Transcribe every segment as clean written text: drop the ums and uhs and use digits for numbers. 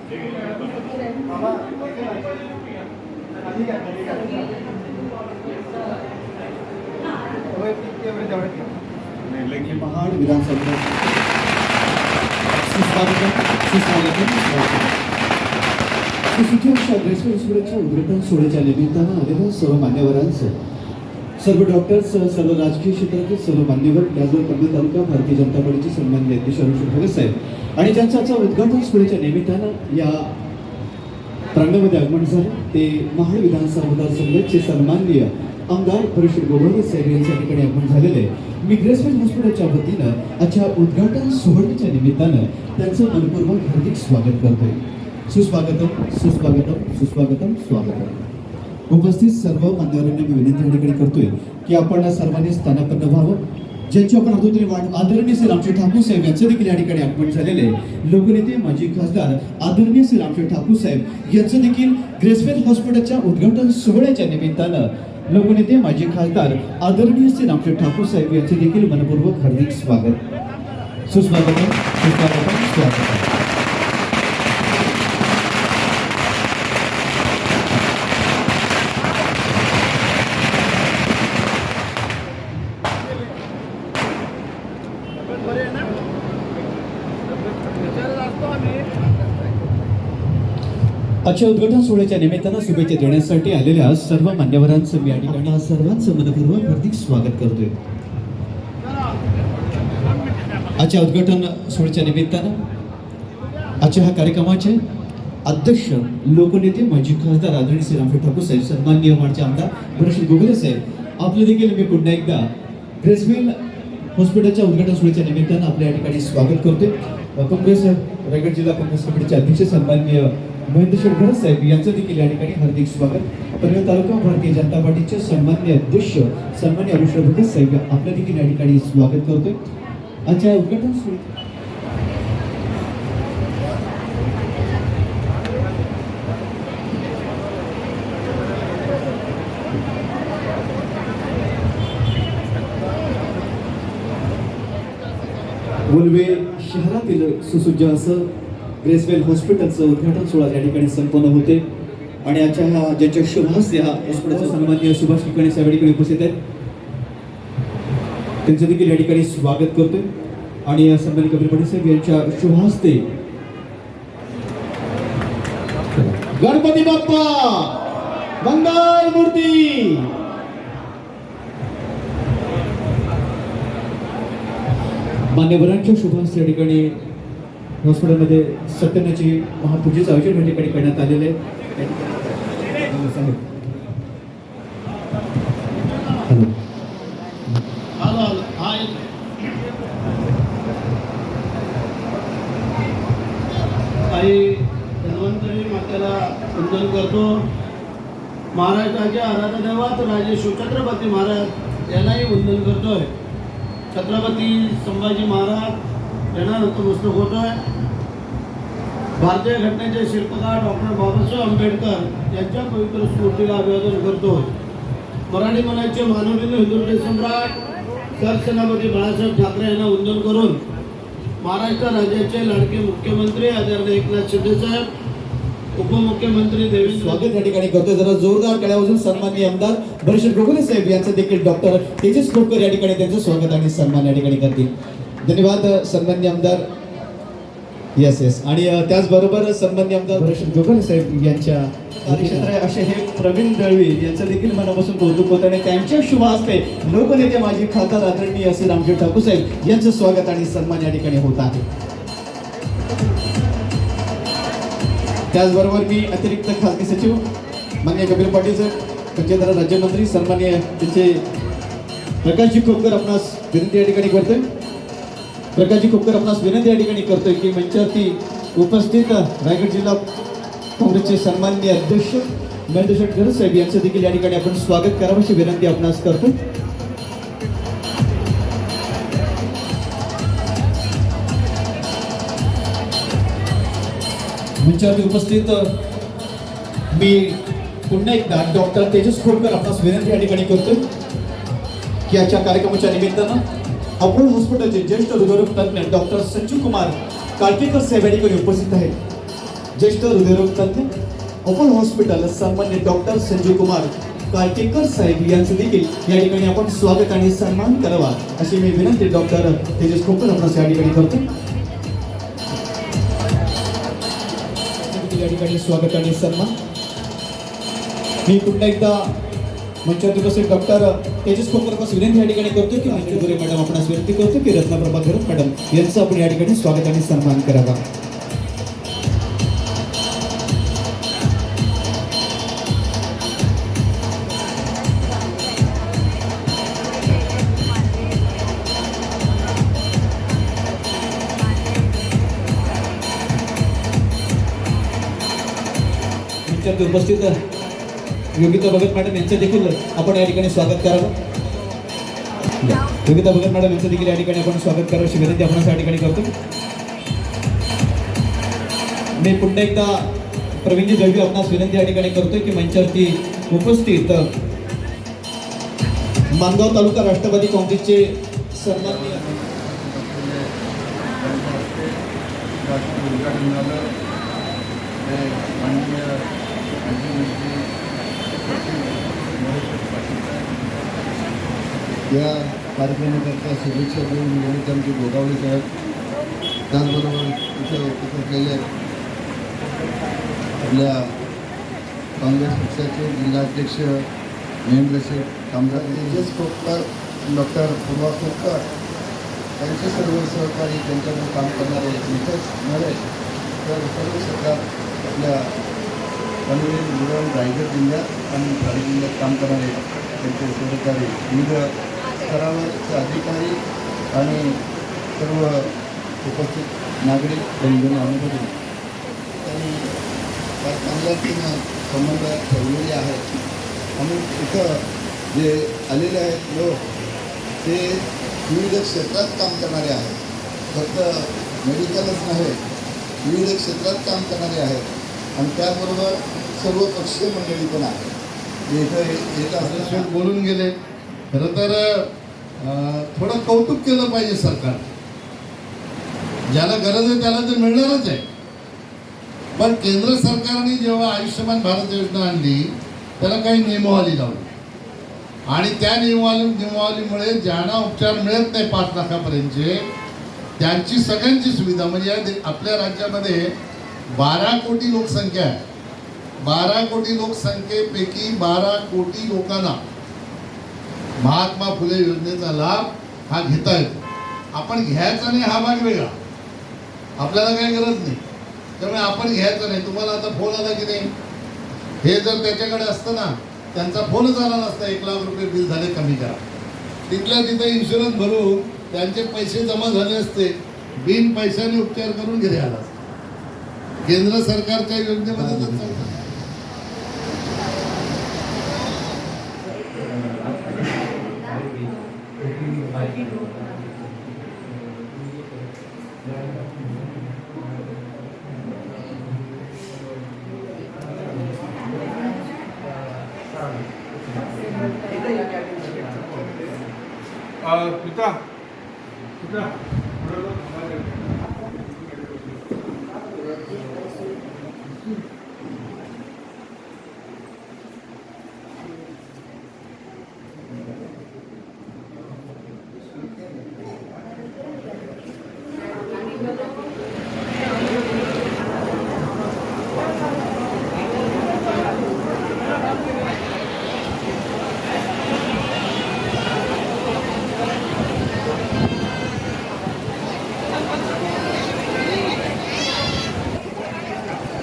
महाड विधानसभा सुरक्षा उद्घाटन सोहळ्याच्या निमित्तानं आलेल्या सर्व मान्यवरांचं, सर्व डॉक्टर्स, सर्व राजकीय क्षेत्रातील सर्व मान्यवर, त्याचबरोबर पनवेल तालुका भारतीय जनता पार्टीचे सन्माननीय अध्यक्ष अरुण भगत साहेब आणि ज्यांचं आजच्या उद्घाटन सोहळ्याच्या निमित्तानं या प्रांगणामध्ये आगमन झालं ते महाड विधानसभा मतदारसंघाचे सन्माननीय आमदार परिषद गोगोले साहेब यांच्या ठिकाणी आगमन झालेले मी ग्रेसवेल हॉस्पिटलच्या वतीनं आजच्या उद्घाटन सोहळ्याच्या निमित्तानं त्यांचं मनपूर्वक हार्दिक स्वागत करतोय. सुस्वागतम सुस्वागतम सुस्वागतम स्वागतम. उपस्थित सर्व मान्यवरांना मी विनंती या ठिकाणी करतोय की आपण सर्वांनी स्थानापन्न व्हावं. ज्यांची आपण अगोदर वाट आदरणीय श्री रामशेठ ठाकूर साहेब यांचं देखील या ठिकाणी आगमन झालेले लोकनेते माजी खासदार आदरणीय श्री रामशेठ ठाकूर साहेब यांचं देखील ग्रेसवेल हॉस्पिटलच्या उद्घाटन सोहळ्याच्या निमित्तानं लोकनेते माजी खासदार आदरणीय श्री रामशेठ ठाकूर साहेब यांचे देखील मनपूर्वक हार्दिक स्वागत. सुस्वागतम सुस्वागतम स्वागतम. आजच्या उद्घाटन सोहळ्याच्या निमित्तानं शुभेच्छा देण्यासाठी आलेल्या सर्व मान्यवरांचं मी या ठिकाणी सर्वांचं मनपूर्वक हार्दिक स्वागत करतोय. आजच्या उद्घाटन सोहळ्याच्या निमित्तानं आजच्या ह्या कार्यक्रमाचे अध्यक्ष लोकनेते माजी खासदार आदरणीय श्री रामशेठ ठाकूर साहेब, सन्माननीय मानचे आमदार परिषद गोगोले साहेब आपले देखील मी पुन्हा एकदा ग्रेसवेल हॉस्पिटलच्या उद्घाटन सोहळ्याच्या निमित्तानं आपल्या या ठिकाणी स्वागत करतोय. काँग्रेस रायगड जिल्हा काँग्रेस कमिटीचे अध्यक्ष सन्माननीय महेंद्र शेठ साहेब यांचं देखील या ठिकाणी हार्दिक स्वागत. पनवेल तालुका भारतीय जनता पार्टीचे सन्माननीय अध्यक्ष सन्माननीय अरुण भगत साहेब आपल्या देखील या ठिकाणी स्वागत करतोय. आजच्या उद्घाटन सोहळ्यात मुलवे शहरातील सुसज्ज असं ग्रेसवेल हॉस्पिटलचं उद्घाटन सोहळा या ठिकाणी संपन्न होते आणि आजच्या ह्या ज्यांच्या शुभ हस्ते हा हॉस्पिटलचा सन्माननीय सुभाष टिकाणे साहेब या ठिकाणी उपस्थित आहेत त्यांचं देखील या ठिकाणी स्वागत करतोय आणि सन्माननीय कपिल पाटील साहेब यांच्या शुभ हस्ते गणपती बाप्पा मंगल मूर्ती. मान्यवरांच्या शुभ हस्ते या ठिकाणी हॉस्पिटलमध्ये सत्यनाची महापूजेचं आयोजन या ठिकाणी करण्यात आलेलं आहे. काही धन्वंतरी मातेला वंदन करतो. महाराष्ट्राचे आराध्य दैवत राजे शिवछत्रपती महाराज यांनाही वंदन करतोय. छत्रपती संभाजी महाराज यांना नतमस्तक होतोय. भारतीय घटनेचे शिल्पकार डॉक्टर बाबासाहेब आंबेडकर यांच्या पवित्र स्मृतीला अभिवादन करतो. मराठी मनाचे मानवनिर्मित हिंदुत्व सम्राट सरसेनापती बाळासाहेब ठाकरे यांना वंदन करून महाराष्ट्र राज्याचे लाडके मुख्यमंत्री आदरणीय एकनाथ शिंदे साहेब, उपमुख्यमंत्री देवेंद्र स्वागत या ठिकाणी करतोय. जरा जोरदार टाळ्या वाजवून सन्माननीय आमदार परिषद गोगोले साहेब यांचं देखील डॉक्टर तेजस खोपकर या ठिकाणी त्यांचं स्वागत आणि सन्मान या ठिकाणी करतील. धन्यवाद सन्माननीय आमदार. Yes yes. आणि त्याचबरोबर सन्माननीय आमदार परिषद गोगोले साहेब यांच्या कार्यक्षेत्र असे हे प्रवीण दळवी यांचं देखील मनापासून कौतुक होतं आणि त्यांच्या शुभ हस्ते लोकनेते माजी खासदार आदरणीय श्री रामशेठ ठाकूर साहेब यांचं स्वागत आणि सन्मान या ठिकाणी होत आहे. त्याचबरोबर मी अतिरिक्त खासगी सचिव माननीय कपिल पाटील साहेब, पंचायत राज राज्यमंत्री सन्माननीय त्यांचे प्रकाशजी खोपकर आपणास विनंती या ठिकाणी करतोय. प्रकाशजी खोपकर आपणास विनंती या ठिकाणी करतोय की मंचावरती उपस्थित रायगड जिल्हा काँग्रेसचे सन्माननीय अध्यक्ष महेंद्र शेठ साहेब यांचं देखील या ठिकाणी आपण स्वागत करावं अशी विनंती आपणास करतो. मंचावरती उपस्थित मी पुन्हा एकदा डॉक्टर तेजस खोपकर आपणास विनंती या ठिकाणी करतोय की आजच्या कार्यक्रमाच्या निमित्तानं अपोलो हॉस्पिटलचे ज्येष्ठ हृदयरोग तज्ञ डॉक्टर संजीव कुमार काळकेकर साहेब या ठिकाणी उपस्थित आहेत. ज्येष्ठ हृदयरोग तज्ञ ओपन हॉस्पिटल सन्मान्य डॉक्टर संजीव कुमार काळकेकर साहेब यांचं देखील या ठिकाणी आपण स्वागत आणि सन्मान करावा अशी मी विनंती डॉक्टर तेजस खोकर आपणास या ठिकाणी करतो. या ठिकाणी स्वागत आणि सन्मान. मी पुन्हा एकदा मंचावरती उपस्थित डॉक्टर तेजस खोकर आपणास विनंती या ठिकाणी करतो की मंजुरे मॅडम आपणास विनंती करतो की रत्नप्रभा घरत मॅडम यांचं आपण या ठिकाणी स्वागत आणि सन्मान करावा. उपस्थित योगिता भगत मॅडम यांचं देखील आपण या ठिकाणी स्वागत करावं. योगिता भगत मॅडम यांचं देखील या ठिकाणी आपण स्वागत करावं अशी विनंती आपण या ठिकाणी करतो. मी पुन्हा एकदा प्रवीणजी जळवी आपणास विनंती या ठिकाणी करतोय की मंचावरती उपस्थित मानगाव तालुका राष्ट्रवादी काँग्रेसचे सन्माननीय या कार्यक्रमाकरता शुभेच्छा देऊन निमित्त आमचे गोगावले साहेब त्याचबरोबर इथं उपस्थित असलेले आपल्या काँग्रेस पक्षाचे जिल्हाध्यक्ष महेंद्र शेठ कामदार तेजस खोकर डॉक्टर पूर्वा खोकर त्यांचे सर्व सहकारी त्यांच्याकडून काम करणारे इथंच नव्हे तर सर्व सरकार आपल्या पनवेल मुरळ रायगड जिल्ह्यात आणि ठाणे जिल्ह्यात काम करणारे त्यांचे सहकारी विविध स्तरावरचे अधिकारी आणि सर्व उपस्थित नागरिक बंधूंनी अनुभवले त्यांनी चांगल्या रीतीनं संबंध ठेवलेले आहेत. आणि इथं जे आलेले आहेत लोक ते विविध क्षेत्रात काम करणारे आहेत. फक्त मेडिकलच नव्हे विविध क्षेत्रात काम करणारे आहेत आणि त्याचबरोबर सर्व पक्षीय मंडळी पण आहे जे इथं येत असल्याशिवाय बोलून गेले. खरं तर थोडं कौतुक केलं पाहिजे सरकार. ज्याला गरज आहे त्याला तर मिळणारच आहे. पण केंद्र सरकारने जेव्हा आयुष्यमान भारत योजना आणली त्याला काही नियमावली लावली आणि त्या नियमावलीमुळे ज्यांना उपचार मिळत नाही 5 लाखापर्यंतचे त्यांची सगळ्यांची सुविधा म्हणजे आपल्या राज्यामध्ये 12 कोटी लोकसंख्या आहे. 12 कोटी लोकसंख्येपैकी 12 कोटी लोकांना महात्मा फुले योजनेचा लाभ हा घेता येतो. आपण घ्यायचा नाही हा भाग वेगळा. आपल्याला काही गरज नाही त्यामुळे आपण घ्यायचं नाही. तुम्हाला आता फोन आला की नाही हे जर त्याच्याकडे असतं ना त्यांचा फोनच आला नसता 1 लाख रुपये बिल झाले कमी करा. तिथल्या तिथे इन्शुरन्स भरून त्यांचे पैसे जमा झाले असते. बिन पैशाने उपचार करून घरी आला असता. केंद्र सरकारच्या योजनेमध्ये तर चालतं.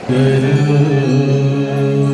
Guru